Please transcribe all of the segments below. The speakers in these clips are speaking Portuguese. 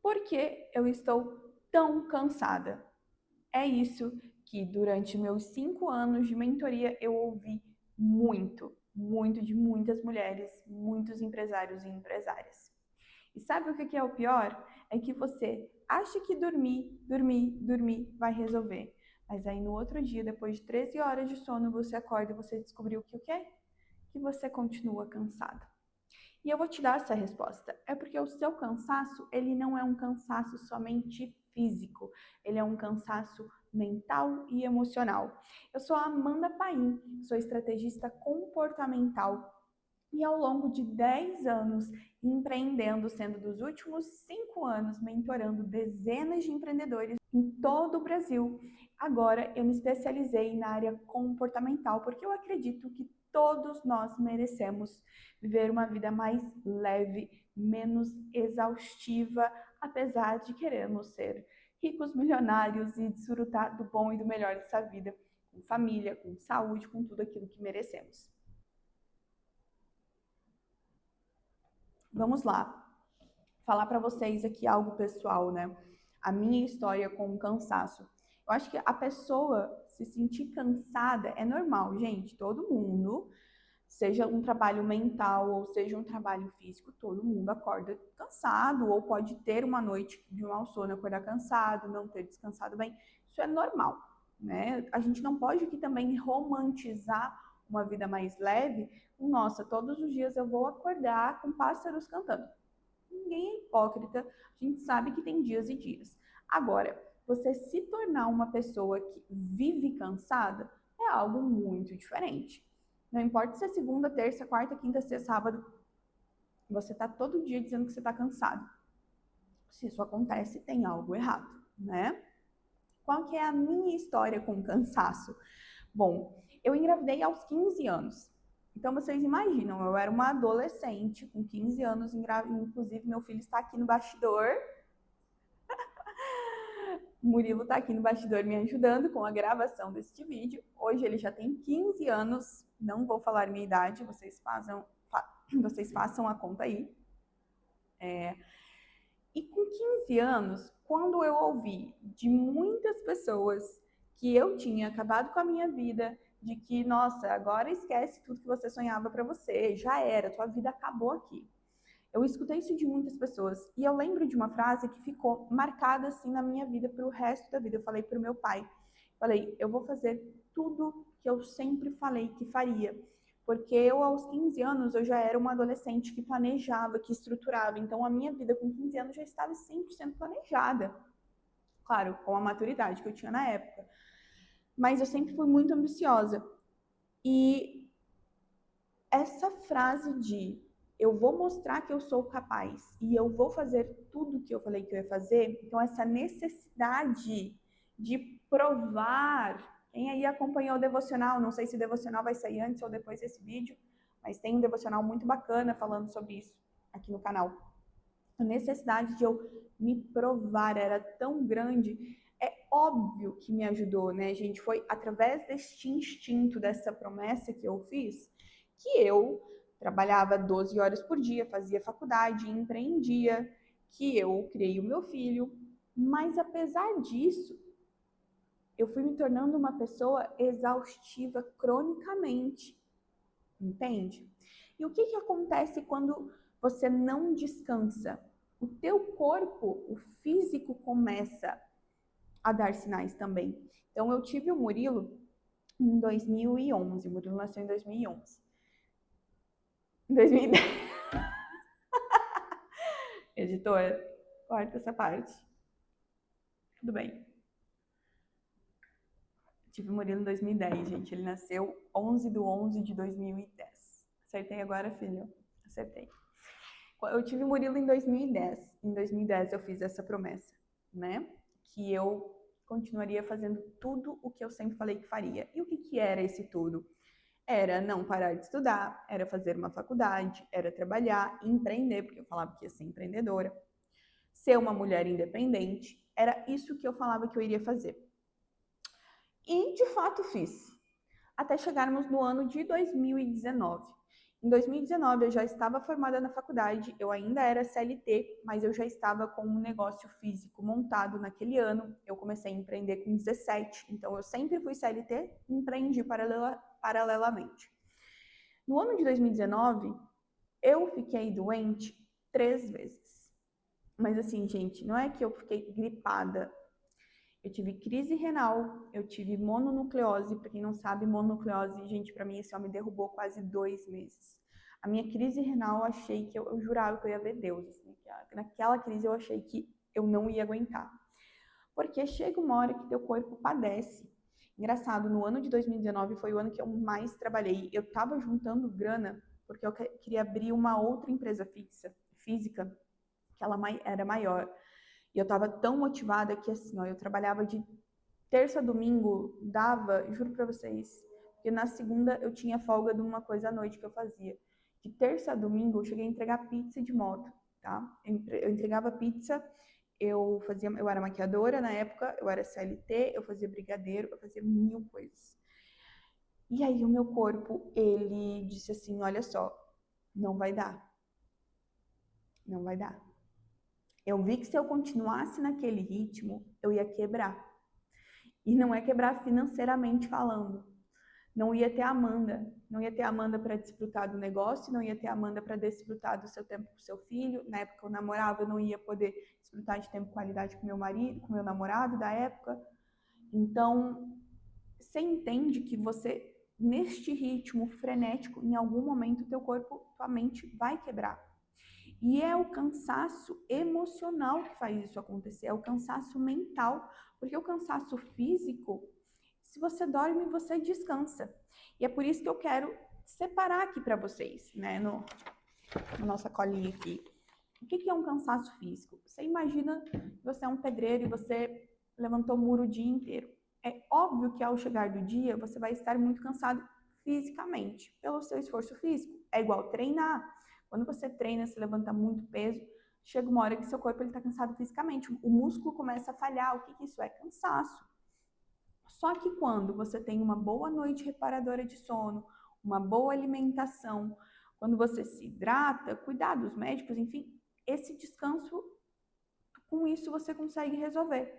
Por que eu estou tão cansada? É isso que durante meus 5 anos de mentoria eu ouvi muito, muito de muitas mulheres, muitos empresários e empresárias. E sabe o que é o pior? É que você acha que dormir vai resolver. Mas aí no outro dia, depois de 13 horas de sono, você acorda e você descobriu que o quê? Que você continua cansado. E eu vou te dar essa resposta. É porque o seu cansaço, ele não é um cansaço somente físico, ele é um cansaço mental e emocional. Eu sou a Amanda Paim, sou estrategista comportamental e ao longo de 10 anos empreendendo, sendo dos últimos 5 anos mentorando dezenas de empreendedores em todo o Brasil, agora eu me especializei na área comportamental, porque eu acredito que todos nós merecemos viver uma vida mais leve, menos exaustiva, apesar de querermos ser ricos, milionários e desfrutar do bom e do melhor dessa vida, com família, com saúde, com tudo aquilo que merecemos. Vamos lá, falar para vocês aqui algo pessoal, né? A minha história com o cansaço. Eu acho que a pessoa se sentir cansada é normal, gente. Todo mundo, seja um trabalho mental ou seja um trabalho físico, todo mundo acorda cansado ou pode ter uma noite de mau sono, acordar cansado, não ter descansado bem. Isso é normal, né? A gente não pode aqui também romantizar uma vida mais leve. Nossa, todos os dias eu vou acordar com pássaros cantando. Ninguém é hipócrita, a gente sabe que tem dias e dias. Agora, você se tornar uma pessoa que vive cansada é algo muito diferente. Não importa se é segunda, terça, quarta, quinta, sexta, sábado, você está todo dia dizendo que você está cansado. Se isso acontece, tem algo errado, né? Qual que é a minha história com cansaço? Bom, eu engravidei aos 15 anos. Então vocês imaginam, eu era uma adolescente com 15 anos, inclusive meu filho está aqui no bastidor. O Murilo está aqui no bastidor me ajudando com a gravação deste vídeo. Hoje ele já tem 15 anos, não vou falar minha idade, vocês façam a conta aí. E com 15 anos, quando eu ouvi de muitas pessoas que eu tinha acabado com a minha vida, de que, nossa, agora esquece tudo que você sonhava para você, já era, tua vida acabou aqui. Eu escutei isso de muitas pessoas e eu lembro de uma frase que ficou marcada assim na minha vida para o resto da vida. Eu falei para o meu pai, falei, eu vou fazer tudo que eu sempre falei que faria. Porque eu, aos 15 anos, eu já era uma adolescente que planejava, que estruturava. Então, a minha vida com 15 anos já estava 100% planejada. Claro, com a maturidade que eu tinha na época. Mas eu sempre fui muito ambiciosa. E essa frase de eu vou mostrar que eu sou capaz e eu vou fazer tudo que eu falei que eu ia fazer, então essa necessidade de provar. Quem aí acompanhou o devocional, não sei se o devocional vai sair antes ou depois desse vídeo, mas tem um devocional muito bacana falando sobre isso aqui no canal. A necessidade de eu me provar era tão grande, é óbvio que me ajudou, né, gente? Foi através deste instinto, dessa promessa que eu fiz, que eu trabalhava 12 horas por dia, fazia faculdade, empreendia, que eu criei o meu filho. Mas apesar disso, eu fui me tornando uma pessoa exaustiva cronicamente, entende? E o que acontece quando você não descansa? O teu corpo, o físico começa a dar sinais também. Então eu tive o Murilo em 2011, o Murilo nasceu em 2011. Em 2010. Editor, corta essa parte. Tudo bem. Tive o Murilo em 2010, gente. Ele nasceu 11/11/2010. Acertei agora, filho? Acertei. Eu tive o Murilo em 2010. Em 2010 eu fiz essa promessa, né? Que eu continuaria fazendo tudo o que eu sempre falei que faria. E o que era esse tudo? Era não parar de estudar, era fazer uma faculdade, era trabalhar, empreender, porque eu falava que ia ser empreendedora, ser uma mulher independente. Era isso que eu falava que eu iria fazer. E, de fato, fiz. Até chegarmos no ano de 2019. Em 2019, eu já estava formada na faculdade, eu ainda era CLT, mas eu já estava com um negócio físico montado naquele ano. Eu comecei a empreender com 17, então eu sempre fui CLT e empreendi paralelamente. No ano de 2019, eu fiquei doente 3 vezes. Mas assim, gente, não é que eu fiquei gripada. Eu tive crise renal, eu tive mononucleose. Para quem não sabe, mononucleose, gente, para mim esse homem derrubou quase 2 meses. A minha crise renal, eu achei que eu jurava que eu ia ver Deus. Assim, naquela crise eu achei que eu não ia aguentar. Porque chega uma hora que teu corpo padece. Engraçado, no ano de 2019 foi o ano que eu mais trabalhei. Eu estava juntando grana porque eu queria abrir uma outra empresa física, que ela era maior. E eu estava tão motivada que assim, ó, eu trabalhava de terça a domingo, dava, juro para vocês, porque na segunda eu tinha folga de uma coisa à noite que eu fazia. De terça a domingo eu cheguei a entregar pizza de moto, tá? Eu entregava pizza, eu era maquiadora na época, eu era CLT, eu fazia brigadeiro, eu fazia 1000 coisas. E aí o meu corpo, ele disse assim, olha só, não vai dar. Não vai dar. Eu vi que se eu continuasse naquele ritmo, eu ia quebrar. E não é quebrar financeiramente falando. Não ia ter Amanda. Não ia ter Amanda para desfrutar do negócio, não ia ter Amanda para desfrutar do seu tempo com seu filho. Na época eu namorava, eu não ia poder desfrutar de tempo de qualidade com meu marido, com meu namorado da época. Então, você entende que você, neste ritmo frenético, em algum momento, teu corpo, tua mente vai quebrar. E é o cansaço emocional que faz isso acontecer, é o cansaço mental, porque o cansaço físico, se você dorme, você descansa. E é por isso que eu quero separar aqui para vocês, né, na nossa colinha aqui. O que é um cansaço físico? Você imagina que você é um pedreiro e você levantou muro o dia inteiro. É óbvio que ao chegar do dia, você vai estar muito cansado fisicamente, pelo seu esforço físico. É igual treinar. Quando você treina, você levanta muito peso, chega uma hora que seu corpo está cansado fisicamente. O músculo começa a falhar. O que isso é? Cansaço. Só que quando você tem uma boa noite reparadora de sono, uma boa alimentação, quando você se hidrata, cuidados médicos, enfim, esse descanso, com isso você consegue resolver.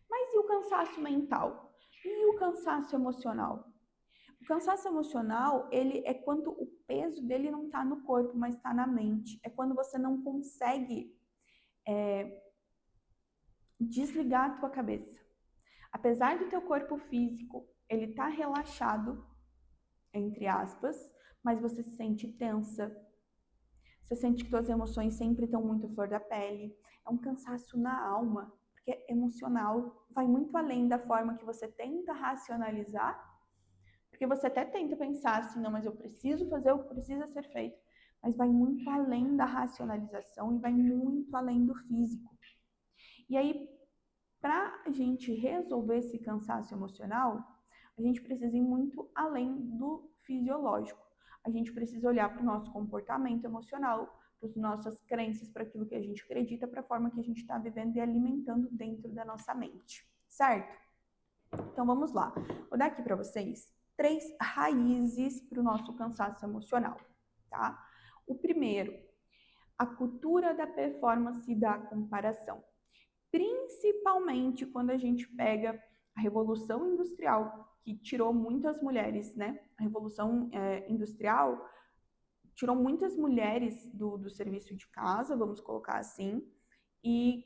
Mas e o cansaço mental? E o cansaço emocional? O cansaço emocional, ele é quando o peso dele não está no corpo, mas está na mente. É quando você não consegue desligar a tua cabeça. Apesar do teu corpo físico, ele tá relaxado, entre aspas, mas você se sente tensa. Você sente que tuas emoções sempre estão muito à flor da pele. É um cansaço na alma, porque emocional vai muito além da forma que você tenta racionalizar. Porque você até tenta pensar assim, não, mas eu preciso fazer o que precisa ser feito. Mas vai muito além da racionalização e vai muito além do físico. E aí, para a gente resolver esse cansaço emocional, a gente precisa ir muito além do fisiológico. A gente precisa olhar para o nosso comportamento emocional, para as nossas crenças, para aquilo que a gente acredita, para a forma que a gente está vivendo e alimentando dentro da nossa mente, certo? Então vamos lá. Vou dar aqui para vocês 3 raízes para o nosso cansaço emocional, tá? O primeiro, a cultura da performance e da comparação. Principalmente quando a gente pega a Revolução Industrial, que tirou muitas mulheres, né? A Revolução Industrial tirou muitas mulheres do serviço de casa, vamos colocar assim, e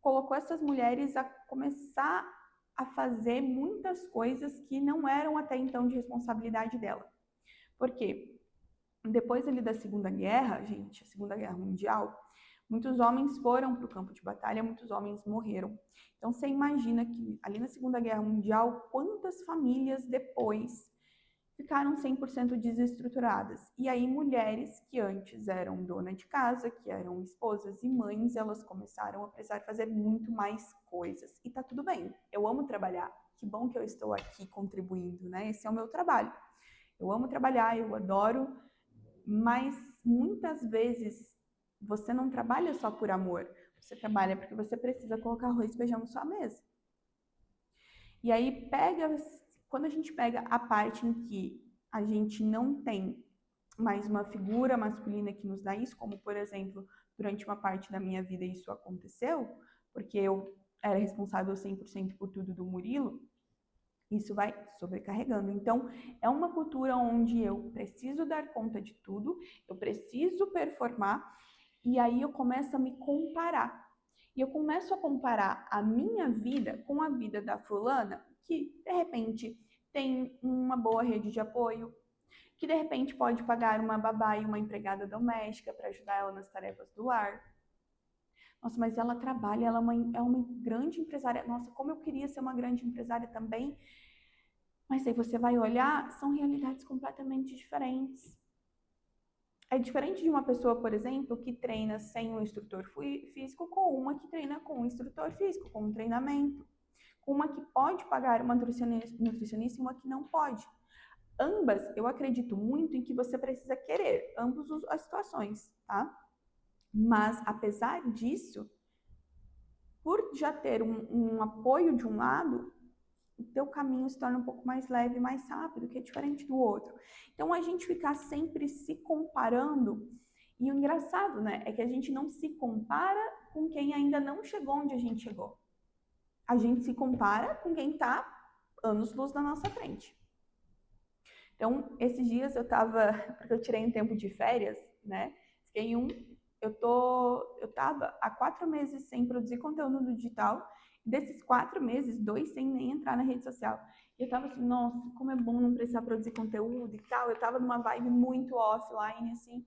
colocou essas mulheres a começar a fazer muitas coisas que não eram até então de responsabilidade dela. Por quê? Depois ali da Segunda Guerra, gente, a Segunda Guerra Mundial, muitos homens foram para o campo de batalha, muitos homens morreram. Então você imagina que ali na Segunda Guerra Mundial, quantas famílias depois ficaram 100% desestruturadas. E aí mulheres que antes eram dona de casa, que eram esposas e mães, elas começaram a precisar fazer muito mais coisas. E tá tudo bem, eu amo trabalhar, que bom que eu estou aqui contribuindo, né? Esse é o meu trabalho. Eu amo trabalhar, eu adoro, mas muitas vezes você não trabalha só por amor, você trabalha porque você precisa colocar arroz e feijão na sua mesa. E aí quando a gente pega a parte em que a gente não tem mais uma figura masculina que nos dá isso, como, por exemplo, durante uma parte da minha vida isso aconteceu, porque eu era responsável 100% por tudo do Murilo, isso vai sobrecarregando. Então, é uma cultura onde eu preciso dar conta de tudo, eu preciso performar, e aí eu começo a me comparar. E eu começo a comparar a minha vida com a vida da fulana, que de repente tem uma boa rede de apoio, que de repente pode pagar uma babá e uma empregada doméstica para ajudar ela nas tarefas do lar. Nossa, mas ela trabalha, ela é uma grande empresária. Nossa, como eu queria ser uma grande empresária também. Mas aí você vai olhar, são realidades completamente diferentes. É diferente de uma pessoa, por exemplo, que treina sem um instrutor físico, com uma que treina com um instrutor físico, com um treinamento. Com uma que pode pagar uma nutricionista e uma que não pode. Ambas, eu acredito muito em que você precisa querer ambas as situações, tá? Mas, apesar disso, por já ter um apoio de um lado, o teu caminho se torna um pouco mais leve, mais rápido, que é diferente do outro. Então, a gente ficar sempre se comparando, e o engraçado, né, é que a gente não se compara com quem ainda não chegou onde a gente chegou. A gente se compara com quem está anos-luz na nossa frente. Então, esses dias eu tava, porque eu tirei um tempo de férias, né, eu tava há 4 meses sem produzir conteúdo no digital, e desses 4 meses, 2 sem nem entrar na rede social. E eu tava assim, nossa, como é bom não precisar produzir conteúdo e tal. Eu tava numa vibe muito offline, assim.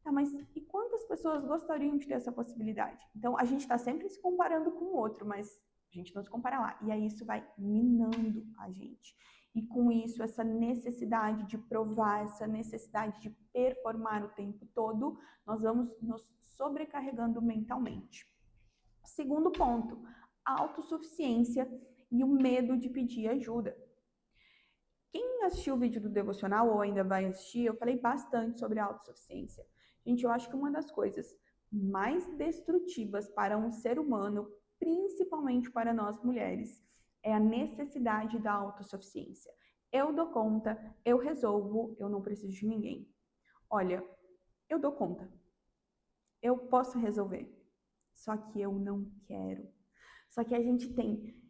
Tá, mas e quantas pessoas gostariam de ter essa possibilidade? Então, a gente tá sempre se comparando com o outro, mas a gente não se compara lá. E aí isso vai minando a gente. E com isso, essa necessidade de provar, essa necessidade de performar o tempo todo, nós vamos nos sobrecarregando mentalmente. Segundo ponto, a autossuficiência e o medo de pedir ajuda. Quem assistiu o vídeo do devocional ou ainda vai assistir, eu falei bastante sobre a autossuficiência. Gente, eu acho que uma das coisas mais destrutivas para um ser humano, principalmente para nós mulheres, é a necessidade da autossuficiência. Eu dou conta, eu resolvo, eu não preciso de ninguém. Olha, eu dou conta. Eu posso resolver. Só que eu não quero. Só que a gente tem...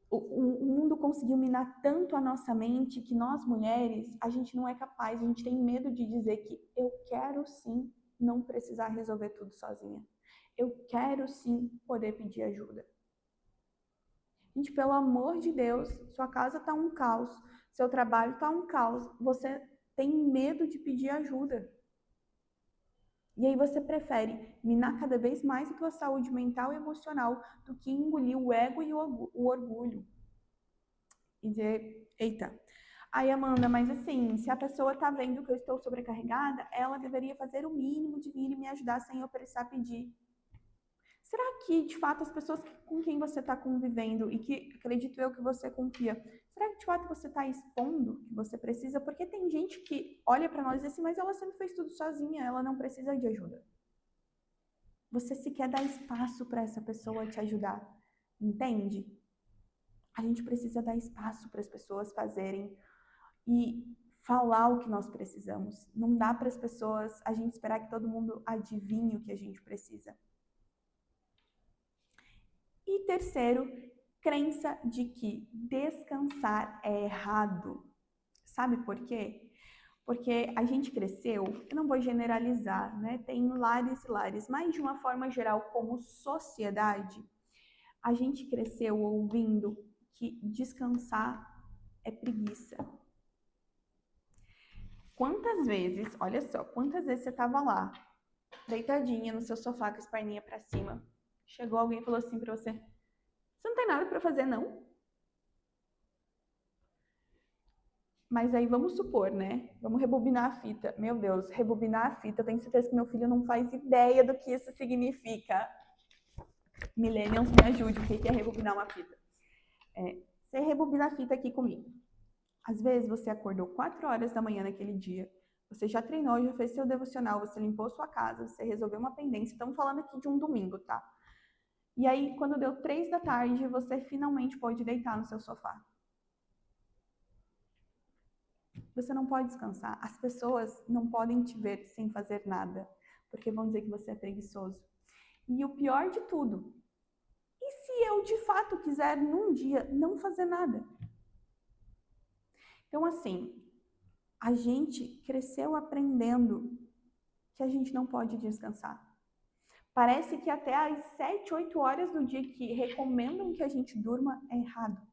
O mundo conseguiu minar tanto a nossa mente que nós mulheres, a gente não é capaz, a gente tem medo de dizer que eu quero sim não precisar resolver tudo sozinha. Eu quero sim poder pedir ajuda. Gente, pelo amor de Deus, sua casa tá um caos, seu trabalho tá um caos, você tem medo de pedir ajuda. E aí você prefere minar cada vez mais a tua saúde mental e emocional do que engolir o ego e o orgulho. E dizer, eita. Aí, Amanda, mas assim, se a pessoa tá vendo que eu estou sobrecarregada, ela deveria fazer o mínimo de vir e me ajudar sem eu precisar pedir. Será que, de fato, as pessoas com quem você está convivendo e que acredito eu que você confia, será que, de fato, você está expondo que você precisa? Porque tem gente que olha para nós e diz assim, mas ela sempre fez tudo sozinha, ela não precisa de ajuda. Você sequer dá espaço para essa pessoa te ajudar, entende? A gente precisa dar espaço para as pessoas fazerem e falar o que nós precisamos. Não dá para as pessoas, a gente esperar que todo mundo adivinhe o que a gente precisa. E terceiro, crença de que descansar é errado. Sabe por quê? Porque a gente cresceu, eu não vou generalizar, né? Tem lares e lares, mas de uma forma geral, como sociedade, a gente cresceu ouvindo que descansar é preguiça. Quantas vezes, olha só, quantas vezes você estava lá, deitadinha no seu sofá com as perninhas para cima, chegou alguém e falou assim para você, você não tem nada para fazer não? Mas aí vamos supor, né? Vamos rebobinar a fita. Meu Deus, rebobinar a fita, eu tenho certeza que meu filho não faz ideia do que isso significa. Millennials, me ajude, o que é rebobinar uma fita? Você rebobina a fita aqui comigo. Às vezes você acordou 4 horas da manhã naquele dia, você já treinou, já fez seu devocional, você limpou sua casa, você resolveu uma pendência. Estamos falando aqui de um domingo, tá? E aí, quando deu 3 da tarde, você finalmente pode deitar no seu sofá. Você não pode descansar. As pessoas não podem te ver sem fazer nada, porque vão dizer que você é preguiçoso. E o pior de tudo, e se eu de fato quiser num dia não fazer nada? Então, assim, a gente cresceu aprendendo que a gente não pode descansar. Parece que até às 7, 8 horas do dia que recomendam que a gente durma é errado.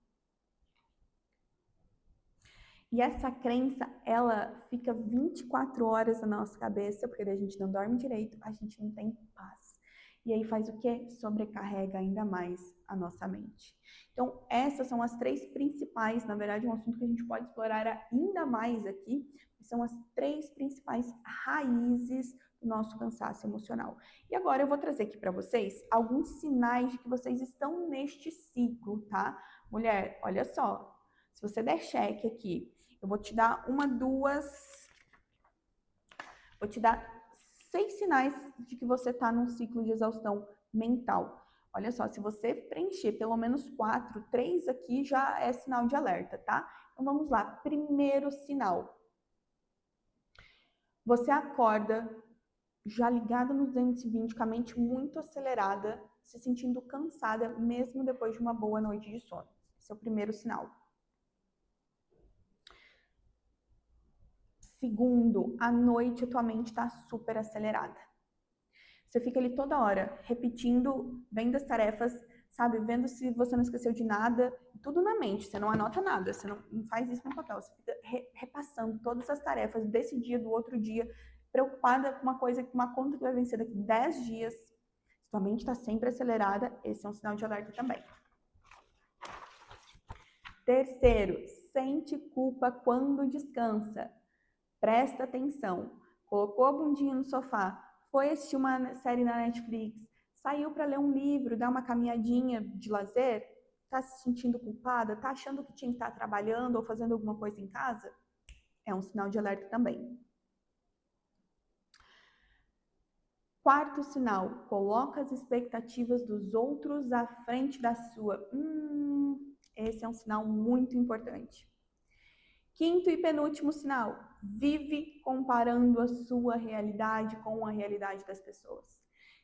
E essa crença, ela fica 24 horas na nossa cabeça, porque daí a gente não dorme direito, a gente não tem paz. E aí faz o quê? Sobrecarrega ainda mais a nossa mente. Então, essas são as 3 principais, na verdade, um assunto que a gente pode explorar ainda mais aqui, são as 3 principais raízes do nosso cansaço emocional. E agora eu vou trazer aqui para vocês alguns sinais de que vocês estão neste ciclo, tá? Mulher, olha só, se você der check aqui, eu vou te dar vou te dar 6 sinais de que você está num ciclo de exaustão mental. Olha só, se você preencher pelo menos 4, 3 aqui já é sinal de alerta, tá? Então vamos lá, primeiro sinal. Você acorda já ligada nos 220, com a mente muito acelerada, se sentindo cansada mesmo depois de uma boa noite de sono. Esse é o primeiro sinal. Segundo, à noite a tua mente está super acelerada. Você fica ali toda hora, repetindo, vendo as tarefas, sabe? Vendo se você não esqueceu de nada, tudo na mente, você não anota nada, você não faz isso no papel, você fica repassando todas as tarefas desse dia, do outro dia, preocupada com uma coisa, com uma conta que vai vencer daqui 10 dias. Sua mente está sempre acelerada, esse é um sinal de alerta também. Terceiro, sente culpa quando descansa. Presta atenção. Colocou a bundinha no sofá, foi assistir uma série na Netflix, saiu para ler um livro, dar uma caminhadinha de lazer, tá se sentindo culpada, tá achando que tinha que estar trabalhando ou fazendo alguma coisa em casa? É um sinal de alerta também. Quarto sinal, coloca as expectativas dos outros à frente da sua. Esse é um sinal muito importante. Quinto e penúltimo sinal, vive comparando a sua realidade com a realidade das pessoas.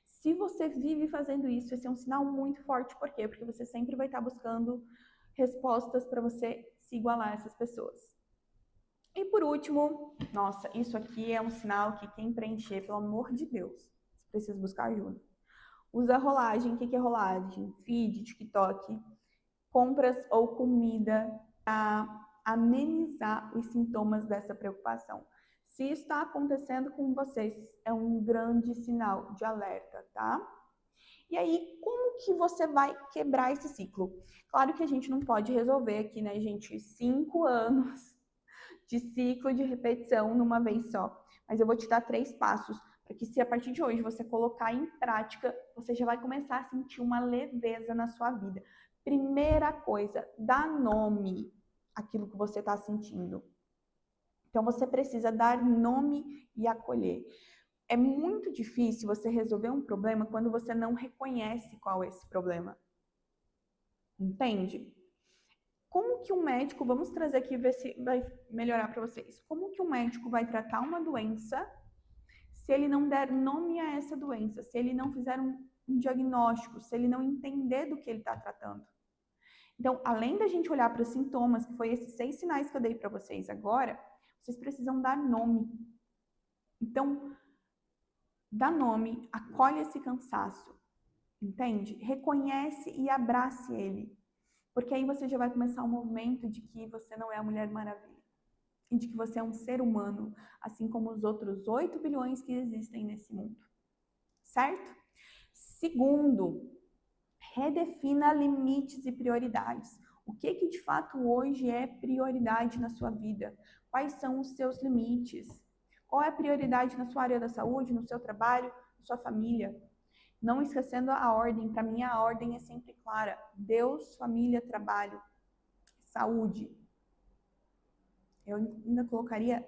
Se você vive fazendo isso, esse é um sinal muito forte. Por quê? Porque você sempre vai estar buscando respostas para você se igualar a essas pessoas. E por último, nossa, isso aqui é um sinal que quem preencher, pelo amor de Deus, você precisa buscar ajuda. Usa rolagem. O que é rolagem? Feed, TikTok, compras ou comida para amenizar os sintomas dessa preocupação. Se isso está acontecendo com vocês, é um grande sinal de alerta, tá? E aí, como que você vai quebrar esse ciclo? Claro que a gente não pode resolver aqui, né, gente, 5 anos de ciclo de repetição numa vez só. Mas eu vou te dar 3 passos para que, se a partir de hoje você colocar em prática, você já vai começar a sentir uma leveza na sua vida. Primeira coisa, dá nome àquilo que você está sentindo. Então, você precisa dar nome e acolher. É muito difícil você resolver um problema quando você não reconhece qual é esse problema. Entende? Como que um médico, vamos trazer aqui, ver se vai melhorar para vocês. Como que um médico vai tratar uma doença se ele não der nome a essa doença, se ele não fizer um diagnóstico, se ele não entender do que ele está tratando? Então, além da gente olhar para os sintomas, que foi esses 6 sinais que eu dei para vocês agora, vocês precisam dar nome. Então, dá nome, acolhe esse cansaço, entende? Reconhece e abrace ele. Porque aí você já vai começar um movimento de que você não é a Mulher Maravilha. E de que você é um ser humano, assim como os outros 8 bilhões que existem nesse mundo. Certo? Segundo, redefina limites e prioridades. O que de fato hoje é prioridade na sua vida? Quais são os seus limites? Qual é a prioridade na sua área da saúde, no seu trabalho, na sua família? Não esquecendo a ordem. Para mim, a ordem é sempre clara. Deus, família, trabalho, saúde. Eu ainda colocaria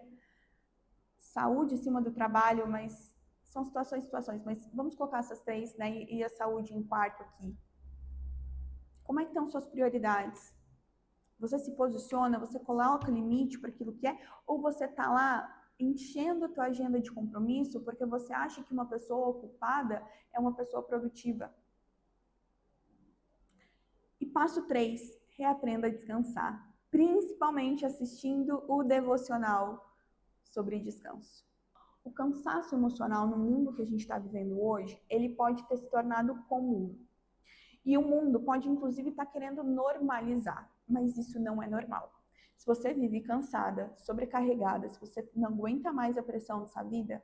saúde em cima do trabalho, mas são situações. Mas vamos colocar essas 3, né? E a saúde em quarto aqui. Como é que estão suas prioridades? Você se posiciona, você coloca limite para aquilo que é, ou você tá lá enchendo a tua agenda de compromisso porque você acha que uma pessoa ocupada é uma pessoa produtiva. E passo 3, reaprenda a descansar, principalmente assistindo o devocional sobre descanso. O cansaço emocional no mundo que a gente está vivendo hoje, ele pode ter se tornado comum. E o mundo pode, inclusive, estar querendo normalizar, mas isso não é normal. Se você vive cansada, sobrecarregada, se você não aguenta mais a pressão dessa vida,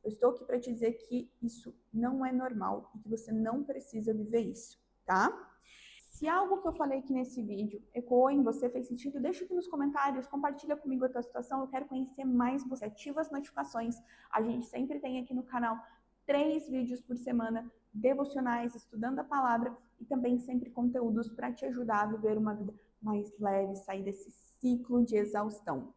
eu estou aqui para te dizer que isso não é normal e que você não precisa viver isso, tá? Se algo que eu falei aqui nesse vídeo ecoou em você, fez sentido, deixa aqui nos comentários, compartilha comigo a tua situação, eu quero conhecer mais você. Ativa as notificações, a gente sempre tem aqui no canal 3 vídeos por semana, devocionais, estudando a palavra e também sempre conteúdos para te ajudar a viver uma vida mais leve, sair desse ciclo de exaustão.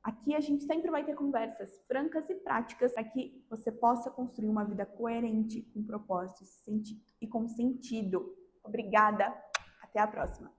Aqui a gente sempre vai ter conversas francas e práticas para que você possa construir uma vida coerente, com propósito e com sentido. Obrigada, até a próxima!